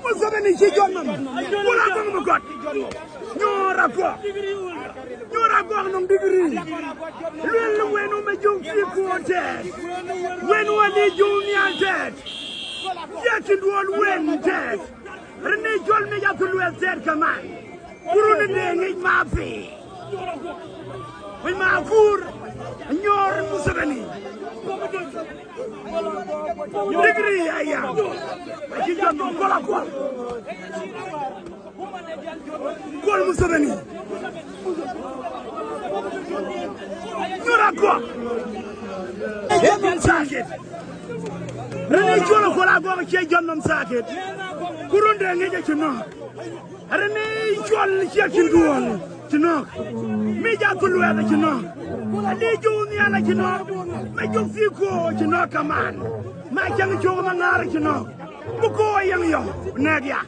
Museveni ci jonnam wala ko mu got ñora ko non digri lu wenu me jom fi ko te wenu wali jom yante yati dol wen te rene jol me ya tulu zer kaman kurune de ngi ma fi wi ma fur ñor Museveni digri ya ci jonnam kola ko Akol Museveni ñora ko jonnam saket rene jolo Akol Agok ci jonnam saket kurunde ngeje ci no rene jol ci duwol ci no mi jakulu ya ci no adi jooni ala ci no ma jog fi ko ci no kaman ma jang jogo ma ngar ci no bu ko yang yo neeg ya